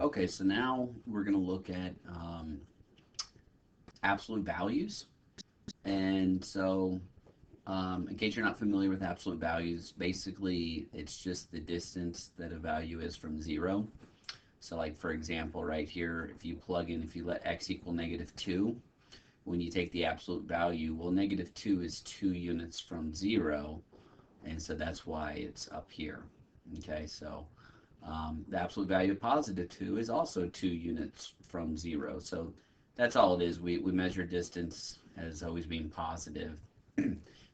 Okay, so now we're going to look at absolute values. And so, in case you're not familiar with absolute values, basically it's just the distance that a value is from zero. So, like for example, right here, if you plug in, if you let x equal -2, when you take the absolute value, well, -2 is 2 units from zero, and so that's why it's up here. Okay, so the absolute value of +2 is also 2 units from zero. So that's all it is. We measure distance as always being positive.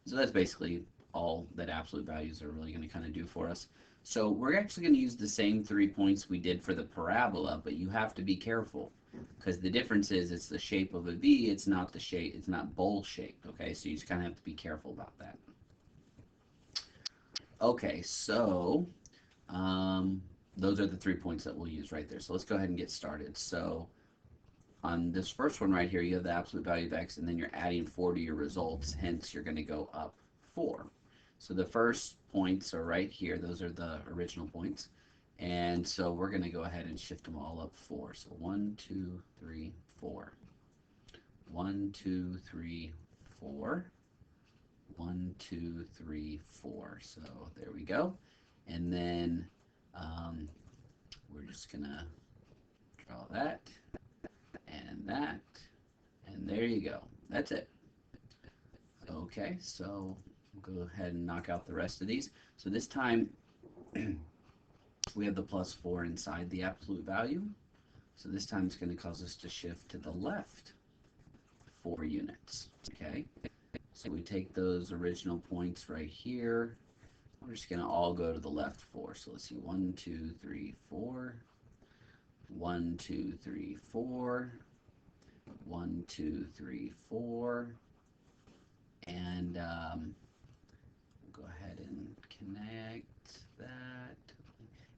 So that's basically all that absolute values are really going to kind of do for us. So we're actually going to use the same 3 points we did for the parabola, but you have to be careful because the difference is it's the shape of a V. It's not the shape. It's not bowl shaped. Okay, so you just kind of have to be careful about that. Okay, so um, those are the 3 points that we'll use right there. So let's go ahead and get started. So on this first one right here, you have the absolute value of x, and then you're adding 4 to your results. Hence, you're going to go up 4. So the first points are right here. Those are the original points. And so we're going to go ahead and shift them all up 4. So 1, 2, 3, 4. 1, 2, 3, 4. 1, 2, 3, 4. So there we go. And then um, we're just going to draw that and that. And there you go. That's it. Okay, so we'll go ahead and knock out the rest of these. So this time we have the +4 inside the absolute value. So this time it's going to cause us to shift to the left 4 units. Okay, so we take those original points right here. We're just going to all go to the left 4. So let's see, 1, 2, 3, 4. 1, 2, 3, 4. 1, 2, 3, 4. And we'll go ahead and connect that.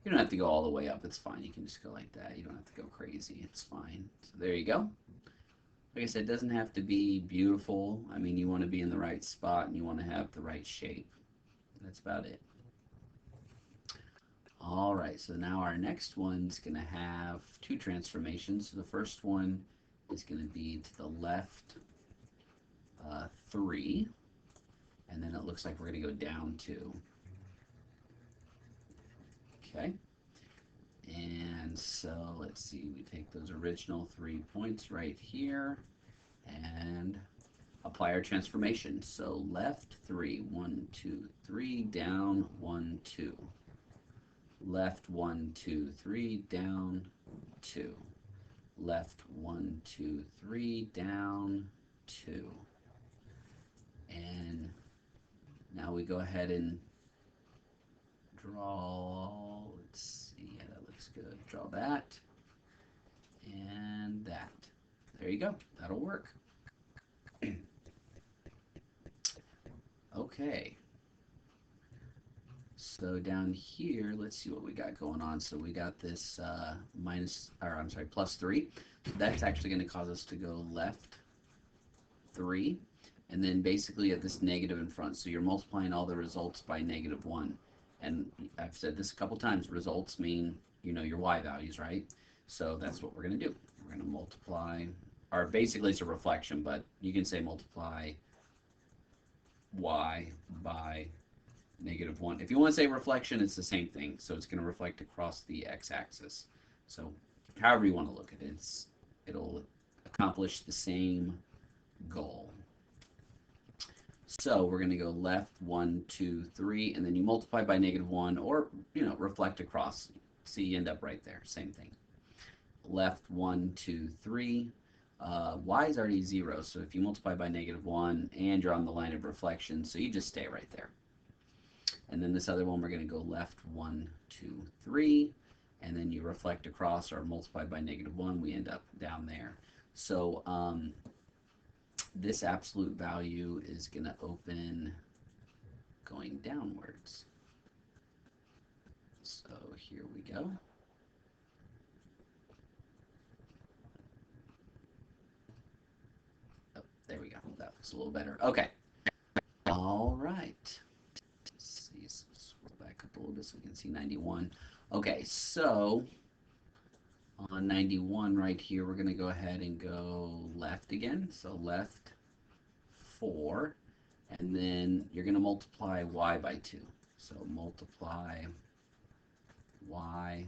You don't have to go all the way up. It's fine. You can just go like that. You don't have to go crazy. It's fine. So there you go. Like I said, it doesn't have to be beautiful. I mean, you want to be in the right spot and you want to have the right shape. That's about it. All right, so now our next one's going to have two transformations. So the first one is going to be to the left 3, and then it looks like we're going to go down 2. Okay, and so let's see, we take those original 3 points right here and apply our transformation. So left 3, 1, 2, 3, down 1, 2. Left 1, 2, 3, down 2. Left 1, 2, 3, down 2. And now we go ahead and draw, let's see, yeah, that looks good. Draw that and that. There you go. That'll work. Okay. So down here, let's see what we got going on. So we got this +3. So that's actually going to cause us to go left 3. And then basically at this negative in front. So you're multiplying all the results by -1. And I've said this a couple times. Results mean, you know, your y values, right? So that's what we're going to do. We're going to multiply, or basically it's a reflection, but you can say multiply y by -1. If you want to say reflection, it's the same thing. So it's going to reflect across the x-axis. So however you want to look at it, it'll accomplish the same goal. So we're going to go left 1, 2, 3, and then you multiply by -1, or reflect across. See, you end up right there. Same thing. Left 1, 2, 3. Y is already 0, so if you multiply by -1 and you're on the line of reflection, so you just stay right there. And then this other one, we're going to go left 1, 2, 3, and then you reflect across or multiply by -1, we end up down there. So this absolute value is going to open going downwards. So here we go. Oh, there we go. That looks a little better. Okay. All right. Let's see. So scroll back up a little bit so we can see 91. Okay, so On 91 right here, we're going to go ahead and go left again. So left 4, and then you're going to multiply y by 2. So multiply y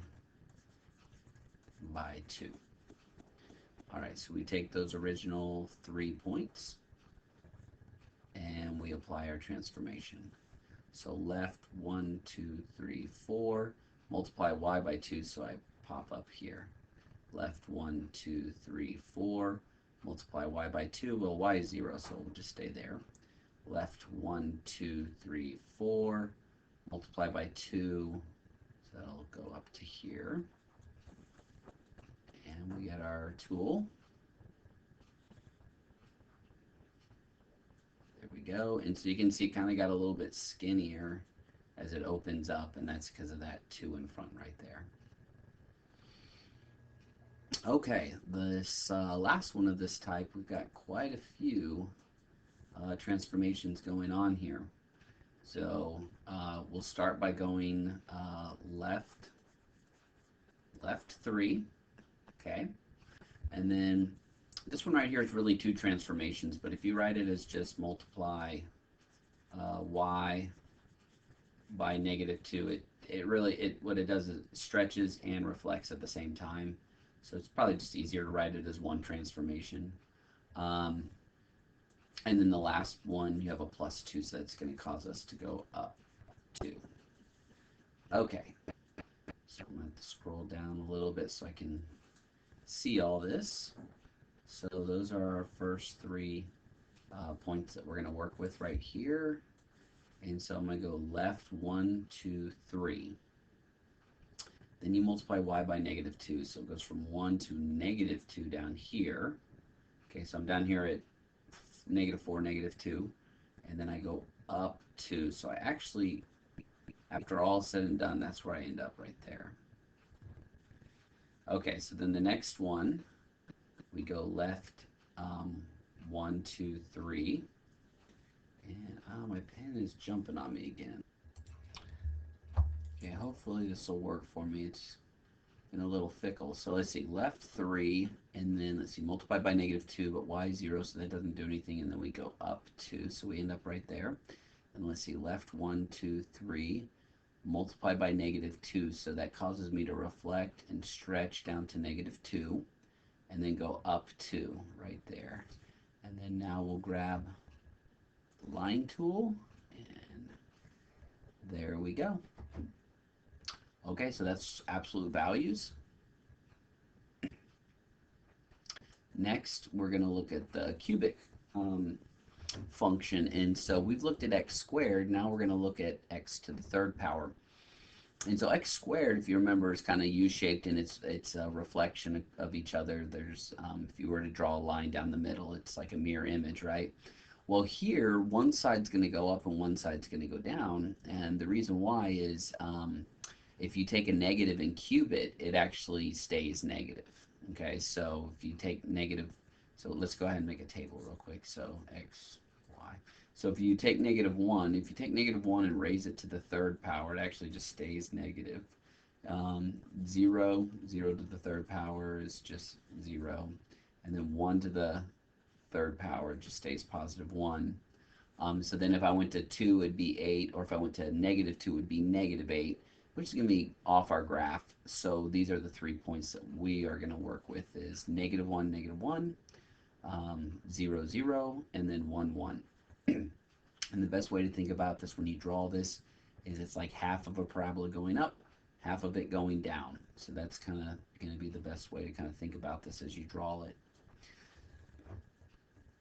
by 2. All right, so we take those original 3 points and we apply our transformation. So left 1, 2, 3, 4, multiply y by 2, so I pop up here. Left 1, 2, 3, 4, multiply y by 2, well y is 0, so we'll just stay there. Left 1, 2, 3, 4, multiply by 2, so that'll go up to here. And we get our tool. There we go. And so you can see it kind of got a little bit skinnier as it opens up, and that's because of that 2 in front right there. Okay, this last one of this type, we've got quite a few transformations going on here. So we'll start by going left 3, okay, and then this one right here is really 2 transformations, but if you write it as just multiply y by -2, what it does is it stretches and reflects at the same time. So it's probably just easier to write it as 1 transformation. And then the last one, you have a +2, so that's going to cause us to go up 2. Okay, so I'm going to scroll down a little bit so I can see all this. So those are our first 3 points that we're going to work with right here. And so I'm going to go left 1, 2, 3. Then you multiply y by -2, so it goes from 1 to -2 down here. Okay, so I'm down here at -4, -2, and then I go up 2. So I actually, after all said and done, that's where I end up right there. Okay, so then the next one, we go left 1, 2, 3, and my pen is jumping on me again. Okay, hopefully this will work for me. It's been a little fickle. So let's see, left 3, and then let's see, multiply by -2, but y 0, so that doesn't do anything, and then we go up 2, so we end up right there. And let's see, left 1, 2, 3, multiply by -2, so that causes me to reflect and stretch down to -2, and then go up 2 right there. And then now we'll grab the line tool, and there we go. Okay, so that's absolute values. Next, we're going to look at the cubic function. And so we've looked at x squared. Now we're going to look at x to the 3rd power. And so x squared, if you remember, is kind of U-shaped, and it's a reflection of each other. There's, if you were to draw a line down the middle, it's like a mirror image, right? Well, here, one side's going to go up and one side's going to go down. And the reason why is if you take a negative and cube it, it actually stays negative. Okay, so if you take negative, so let's go ahead and make a table real quick. So x, y. So if you take -1, if you take -1 and raise it to the 3rd power, it actually just stays negative. 0 to the 3rd power is just 0. And then 1 to the 3rd power just stays +1. So then if I went to 2, it'd be 8, or if I went to -2, it would be -8, which is going to be off our graph. So these are the 3 points that we are going to work with is -1, -1, 0, 0, and then 1, 1. And the best way to think about this when you draw this is it's like half of a parabola going up, half of it going down. So that's kind of going to be the best way to kind of think about this as you draw it.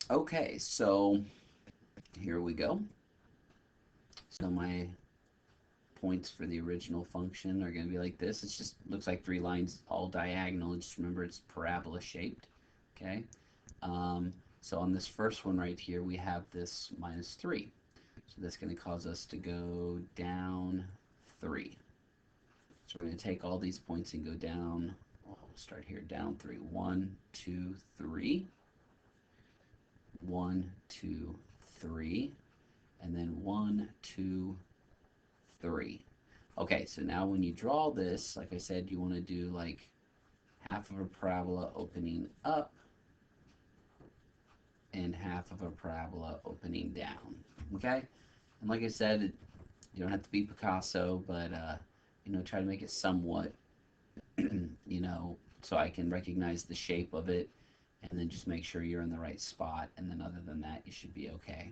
Okay, so here we go. So my points for the original function are going to be like this. It just looks like 3 lines all diagonal. Just remember it's parabola shaped. Okay. So on this first one right here, we have this -3. So that's going to cause us to go down 3. So we're going to take all these points and go down. We'll start here, down 3. 1, 2, 3. 1, 2, 3. And then 1, 2, 3. Okay, so now when you draw this, like I said, you want to do like half of a parabola opening up, and half of a parabola opening down. Okay? And like I said, you don't have to be Picasso, but try to make it somewhat, so I can recognize the shape of it, and then just make sure you're in the right spot. And then other than that, you should be okay.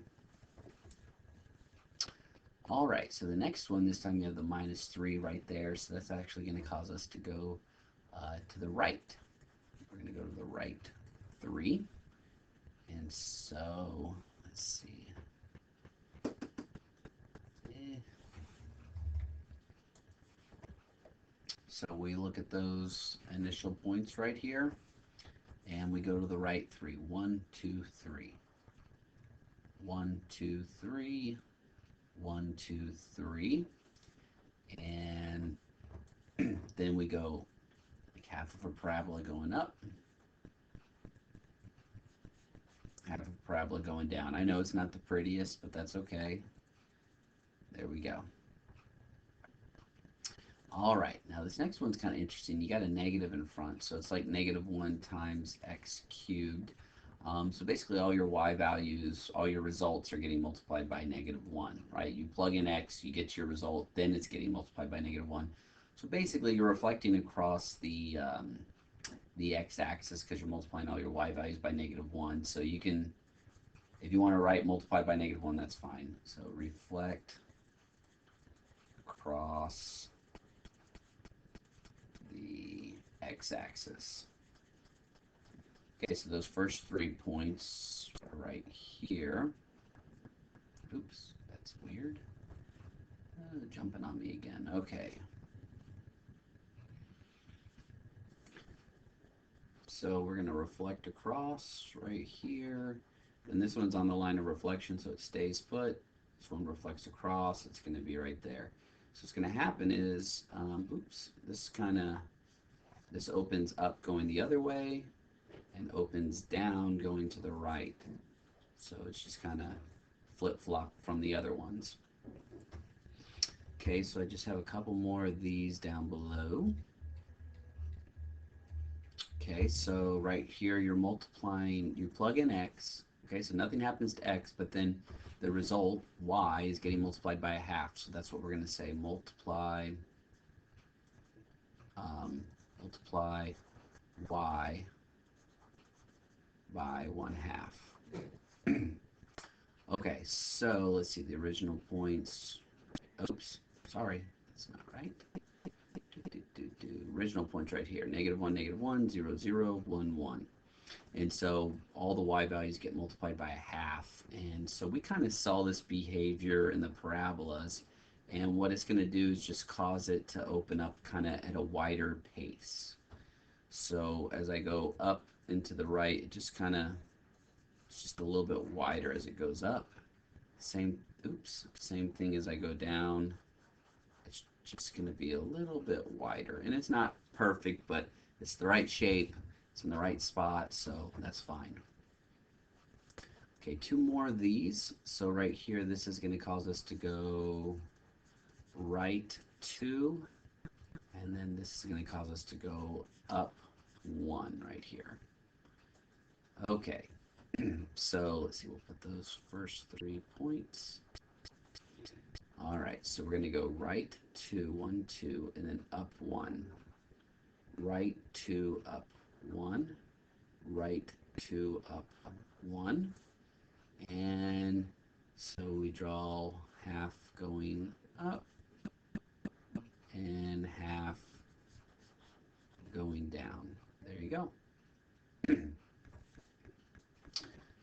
All right, so the next one, this time you have the -3 right there, so that's actually going to cause us to go to the right. We're going to go to the right 3. And so, let's see. So we look at those initial points right here, and we go to the right 3. 1, 2, 3. 1, 2, 3. 1, 2, 3. And then we go like half of a parabola going up, half of a parabola going down. I know it's not the prettiest, but that's okay. There we go. All right, now this next one's kind of interesting. You got a negative in front, so it's like -1 times x cubed. So basically all your y values, all your results are getting multiplied by -1, right? You plug in x, you get your result, then it's getting multiplied by -1. So basically you're reflecting across the x-axis because you're multiplying all your y values by -1. So you can, if you want to write multiplied by -1, that's fine. So reflect across the x-axis. Okay, so those first 3 points are right here. Oops, that's weird. Jumping on me again. Okay. So we're going to reflect across right here. And this one's on the line of reflection, so it stays put. This one reflects across. It's going to be right there. So what's going to happen is, this opens up going the other way and opens down going to the right. So it's just kind of flip-flop from the other ones. Okay, so I just have a couple more of these down below. Okay, so right here you're multiplying, you plug in x. Okay, so nothing happens to x, but then the result, y, is getting multiplied by a half. So that's what we're going to say, multiply y by 1/2. Okay, so let's see the original points. Oops, sorry, that's not right. Original points right here, -1, -1, 0, 0, 1, 1. And so all the y values get multiplied by a half. And so we kind of saw this behavior in the parabolas. And what it's going to do is just cause it to open up kind of at a wider pace. So as I go up into the right, it just kind of, it's just a little bit wider as it goes up. Same thing as I go down. It's just going to be a little bit wider. And it's not perfect, but it's the right shape. It's in the right spot, so that's fine. Okay, 2 more of these. So right here, this is going to cause us to go right 2, and then this is going to cause us to go up 1 right here. Okay, so let's see, we'll put those first 3 points. All right, so we're going to go right 2, 1, 2, and then up 1. Right 2, up 1. Right 2, up 1. And so we draw half going up and half going down. There you go.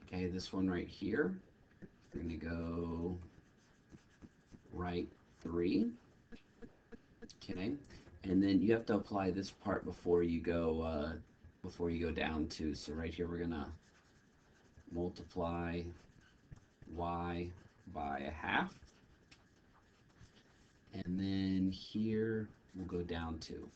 Okay, this one right here, we're going to go right 3. Okay, and then you have to apply this part before you go down too. So right here, we're going to multiply y by a half. And then here, we'll go down 2.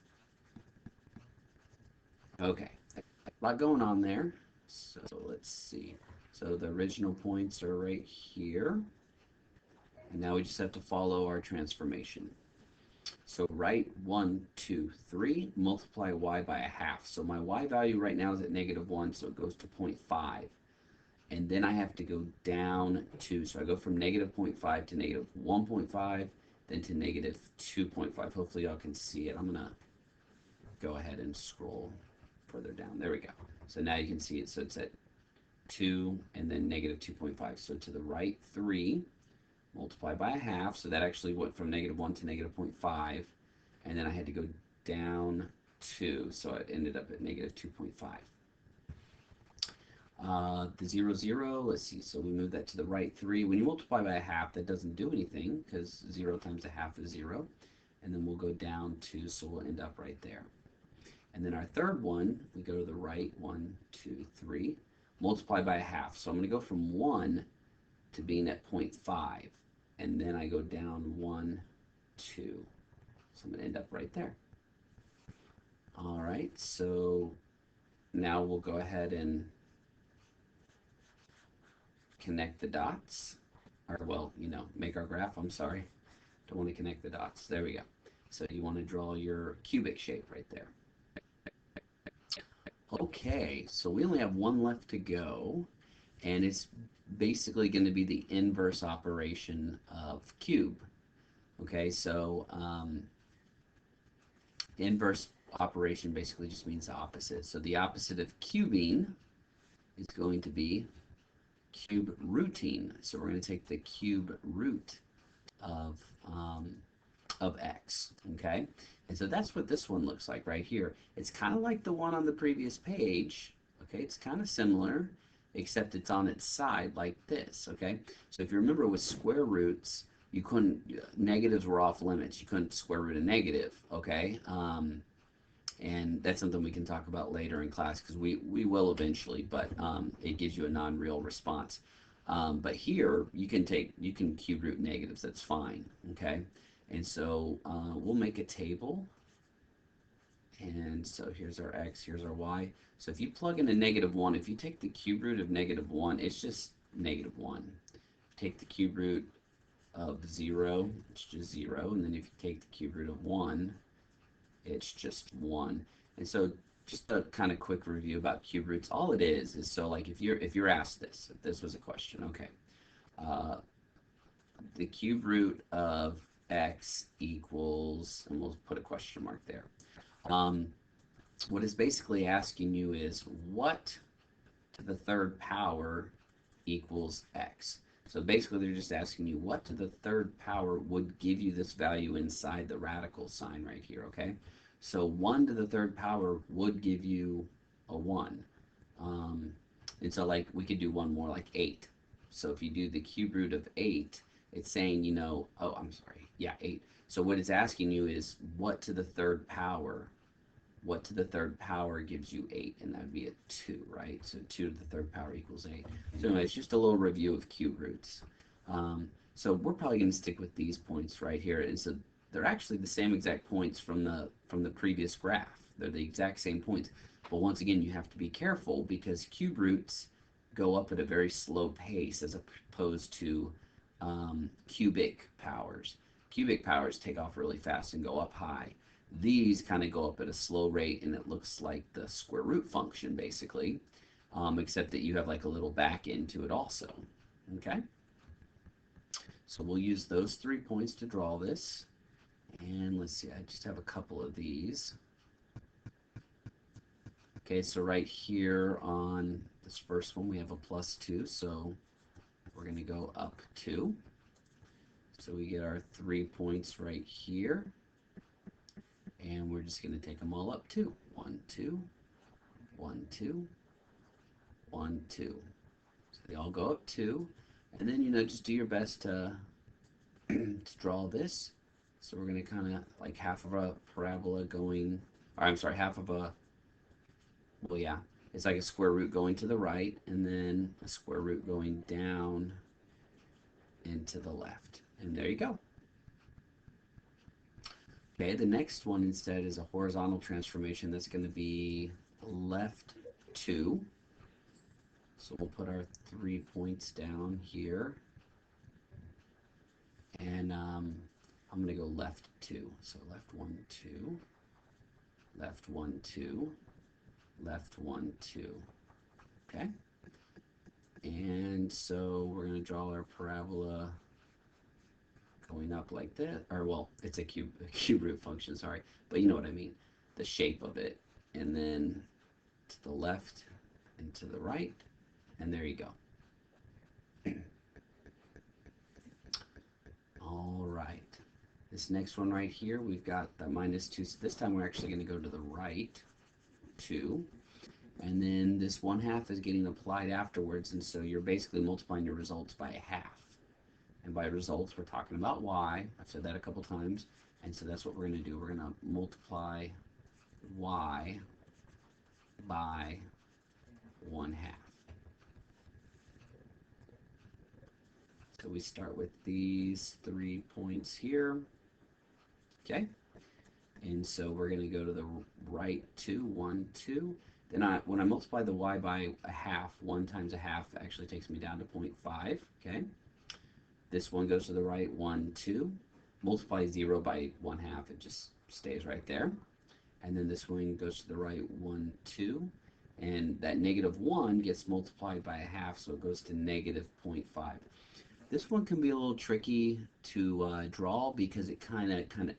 Okay, a lot going on there. So let's see. So the original points are right here. And now we just have to follow our transformation. So write 1, 2, 3, multiply y by a half. So my y value right now is at -1, so it goes to 0.5. And then I have to go down 2. So I go from -0.5 to -1.5, then to -2.5. Hopefully y'all can see it. I'm going to go ahead and scroll further down. There we go. So now you can see it. So it's at 2 and then -2.5. So to the right 3, multiply by a half. So that actually went from -1 to -0.5. And then I had to go down 2. So it ended up at -2.5. The 0, 0, let's see, so we move that to the right 3. When you multiply by a half, that doesn't do anything because 0 times a half is 0. And then we'll go down 2, so we'll end up right there. And then our third one, we go to the right, 1, 2, 3, multiply by a half. So I'm going to go from 1 to being at 0.5, and then I go down 1, 2. So I'm going to end up right there. All right, so now we'll go ahead and connect the dots, or well, make our graph. I'm sorry, don't want to connect the dots. There we go. So you want to draw your cubic shape right there. Okay, so we only have one left to go, and it's basically going to be the inverse operation of cube. Okay, so the inverse operation basically just means the opposite. So the opposite of cubing is going to be cube rooting. So we're going to take the cube root of x, okay? And so that's what this one looks like right here. It's kind of like the one on the previous page, okay? It's kind of similar, except it's on its side like this, okay? So if you remember with square roots, you couldn't, negatives were off limits. You couldn't square root a negative, okay? And that's something we can talk about later in class because we will eventually, but it gives you a non-real response. But here, you can cube root negatives, that's fine, okay? And so we'll make a table. And so here's our x, here's our y. So if you plug in a -1, if you take the cube root of -1, it's just -1. Take the cube root of 0, it's just 0. And then if you take the cube root of 1, it's just 1. And so just a kind of quick review about cube roots. All it is so like if you're asked this, if this was a question, okay, the cube root of x equals, and we'll put a question mark there. What it's basically asking you is what to the third power equals x. So basically they're just asking you what to the third power would give you this value inside the radical sign right here, okay? So 1 to the third power would give you a 1. And so like we could do one more, like 8. So if you do the cube root of 8, it's saying, oh, I'm sorry, yeah, 8. So what it's asking you is what to the third power gives you 8, and that would be a 2, right? So 2 to the third power equals 8. So anyway, it's just a little review of cube roots. So we're probably going to stick with these points right here. And so they're actually the same exact points from the previous graph. They're the exact same points. But once again, you have to be careful because cube roots go up at a very slow pace as opposed to cubic powers. Cubic powers take off really fast and go up high. These kind of go up at a slow rate, and it looks like the square root function basically, except that you have like a little back end to it also. Okay, so we'll use those 3 points to draw this. And let's see, I just have a couple of these. Okay, so right here on this first one we have a +2, so we're going to go up 2. So we get our 3 points right here. And we're just going to take them all up 2. 1, 2, 1, 2, 1, 2. So they all go up 2. And then, just do your best to draw this. So we're going to kind of like half of a parabola going, or I'm sorry, half of a, well, yeah, it's like a square root going to the right, and then a square root going down and to the left. And there you go. Okay, the next one instead is a horizontal transformation. That's going to be left 2. So we'll put our 3 points down here. And I'm going to go left 2. So left 1, 2, left 1, 2, left 1, 2. Okay? And so we're going to draw our parabola going up like this. Or, well, it's a cube root function, sorry. But you know what I mean. The shape of it. And then to the left and to the right. And there you go. All right. This next one right here, we've got the minus 2. So this time we're actually going to go to the right 2. And then this 1/2 is getting applied afterwards. And so you're basically multiplying your results by a half. And by results, we're talking about y. I've said that a couple times. And so that's what we're going to do. We're going to multiply y by 1/2. So we start with these 3 points here. Okay? And so we're going to go to the right 2, 1, 2. Then when I multiply the y by a half, 1 times a half actually takes me down to 0.5. Okay? This one goes to the right 1, 2. Multiply 0 by 1/2, it just stays right there. And then this one goes to the right 1, 2. And that -1 gets multiplied by a half, so it goes to -0.5. This one can be a little tricky to draw because it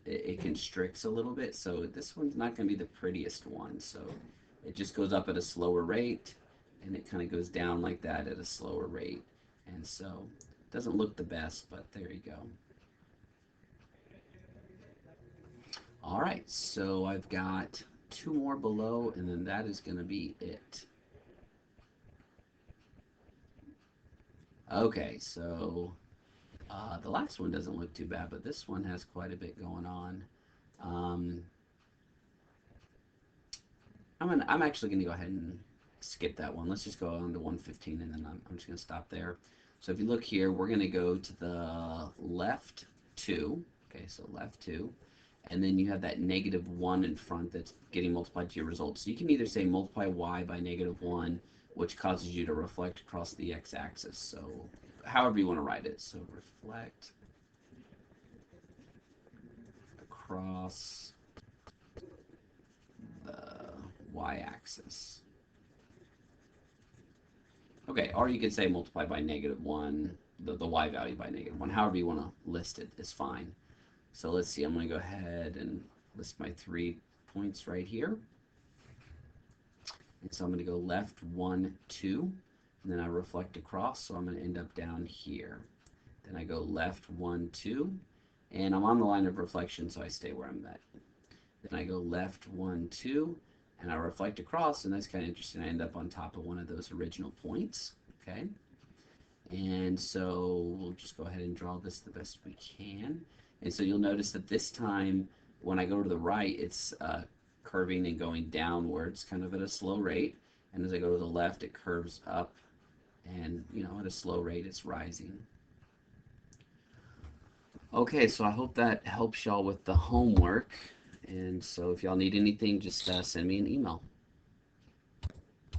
it constricts a little bit. So this one's not going to be the prettiest one. So it just goes up at a slower rate, and it kind of goes down like that at a slower rate. And so it doesn't look the best, but there you go. All right, so I've got 2 more below, and then that is going to be it. Okay, so the last one doesn't look too bad, but this one has quite a bit going on. I'm actually going to go ahead and skip that one. Let's just go on to 115, and then I'm just going to stop there. So if you look here, we're going to go to the left 2. Okay, so left 2. And then you have that -1 in front that's getting multiplied to your results. So you can either say multiply y by -1, which causes you to reflect across the x-axis. So however you want to write it. So reflect across the y-axis. Okay, or you could say multiply by -1, the y value by -1. However you want to list it is fine. So let's see, I'm going to go ahead and list my 3 points right here. And so I'm going to go left 1, 2, and then I reflect across, so I'm going to end up down here. Then I go left 1, 2, and I'm on the line of reflection, so I stay where I'm at. Then I go left 1, 2, and I reflect across, and that's kind of interesting. I end up on top of one of those original points, okay? And so we'll just go ahead and draw this the best we can. And so you'll notice that this time, when I go to the right, it's curving and going downwards, kind of at a slow rate. And as I go to the left, it curves up, and at a slow rate, it's rising. Okay, so I hope that helps y'all with the homework. And so if y'all need anything, just send me an email.